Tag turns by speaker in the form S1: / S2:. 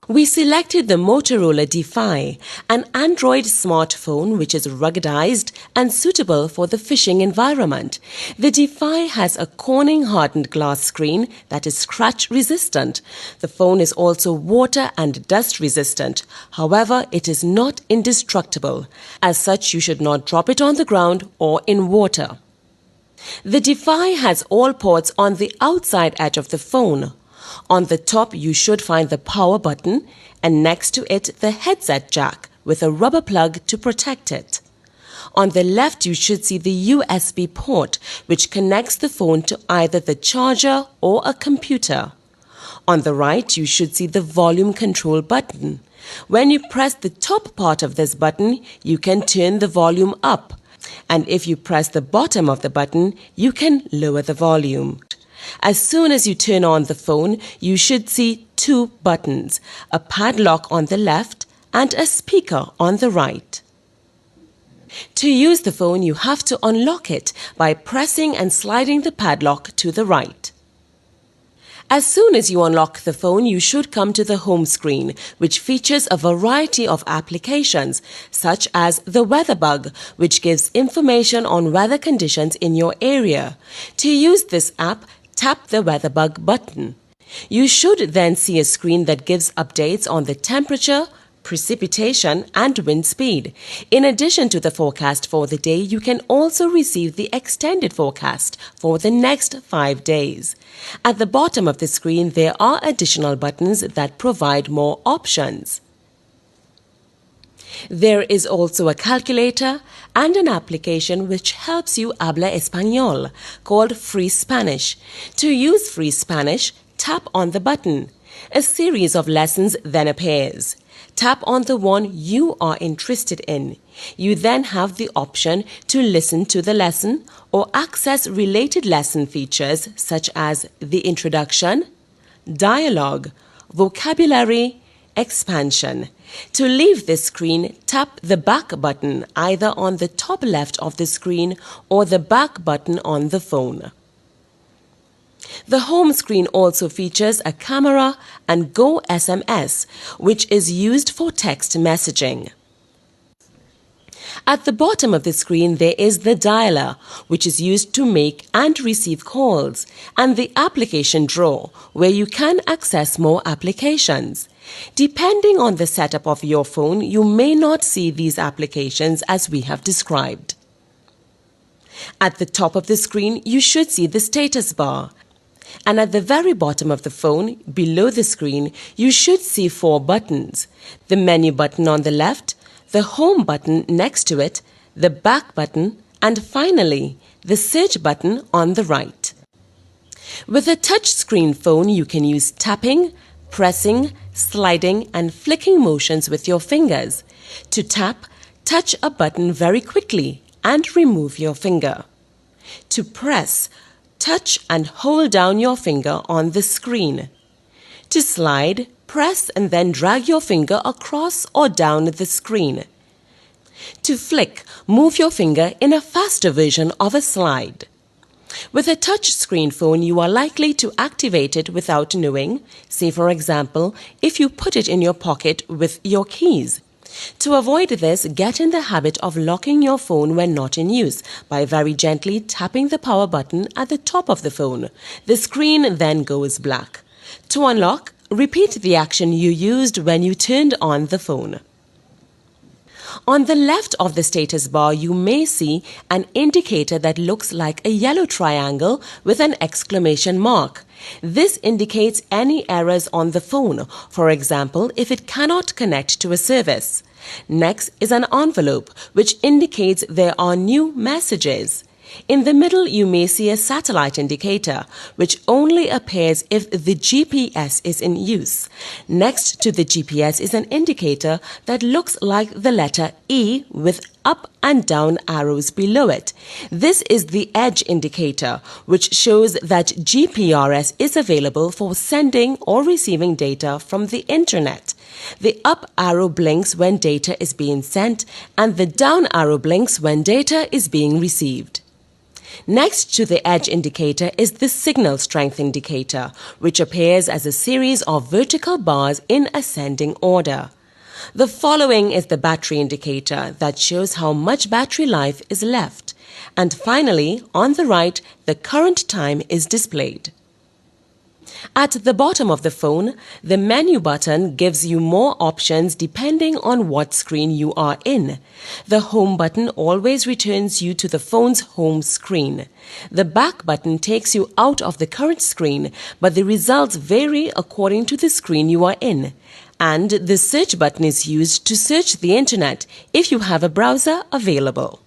S1: We selected the Motorola D-Fi, an Android smartphone which is ruggedized and suitable for the fishing environment. The D-Fi has a Corning-hardened glass screen that is scratch-resistant. The phone is also water and dust-resistant. However, it is not indestructible. As such, you should not drop it on the ground or in water. The D-Fi has all ports on the outside edge of the phone. On the top, you should find the power button, and next to it, the headset jack with a rubber plug to protect it. On the left, you should see the USB port, which connects the phone to either the charger or a computer. On the right, you should see the volume control button. When you press the top part of this button, you can turn the volume up, and if you press the bottom of the button, you can lower the volume. As soon as you turn on the phone, you should see two buttons, a padlock on the left and a speaker on the right. To use the phone, you have to unlock it by pressing and sliding the padlock to the right. As soon as you unlock the phone, you should come to the home screen, which features a variety of applications, such as the weather bug, which gives information on weather conditions in your area. To use this app, tap the WeatherBug button. You should then see a screen that gives updates on the temperature, precipitation and wind speed. In addition to the forecast for the day, you can also receive the extended forecast for the next 5 days. At the bottom of the screen, there are additional buttons that provide more options. There is also a calculator and an application which helps you habla español, called Free Spanish. To use Free Spanish, tap on the button. A series of lessons then appears. Tap on the one you are interested in. You then have the option to listen to the lesson or access related lesson features such as the introduction, dialogue, vocabulary, expansion. To leave this screen, tap the back button either on the top left of the screen or the back button on the phone. The home screen also features a camera and Go SMS, which is used for text messaging. At the bottom of the screen, there is the dialer, which is used to make and receive calls, and the application drawer, where you can access more applications. Depending on the setup of your phone, you may not see these applications as we have described. At the top of the screen, you should see the status bar. And at the very bottom of the phone, below the screen, you should see 4 buttons. The menu button on the left, the home button next to it, the back button, and finally, the search button on the right. With a touchscreen phone, you can use tapping, pressing, sliding, and flicking motions with your fingers. To tap, touch a button very quickly and remove your finger. To press, touch and hold down your finger on the screen. To slide, press and then drag your finger across or down the screen. To flick, move your finger in a faster version of a slide. With a touchscreen phone, you are likely to activate it without knowing, say for example, if you put it in your pocket with your keys. To avoid this, get in the habit of locking your phone when not in use by very gently tapping the power button at the top of the phone. The screen then goes black. To unlock, repeat the action you used when you turned on the phone. On the left of the status bar, you may see an indicator that looks like a yellow triangle with an exclamation mark. This indicates any errors on the phone, for example, if it cannot connect to a service. Next is an envelope, which indicates there are new messages. In the middle, you may see a satellite indicator, which only appears if the GPS is in use. Next to the GPS is an indicator that looks like the letter E with up and down arrows below it. This is the edge indicator, which shows that GPRS is available for sending or receiving data from the internet. The up arrow blinks when data is being sent, and the down arrow blinks when data is being received. Next to the edge indicator is the signal strength indicator, which appears as a series of vertical bars in ascending order. The following is the battery indicator that shows how much battery life is left. And finally, on the right, the current time is displayed. At the bottom of the phone, the menu button gives you more options depending on what screen you are in. The home button always returns you to the phone's home screen. The back button takes you out of the current screen, but the results vary according to the screen you are in. And the search button is used to search the internet if you have a browser available.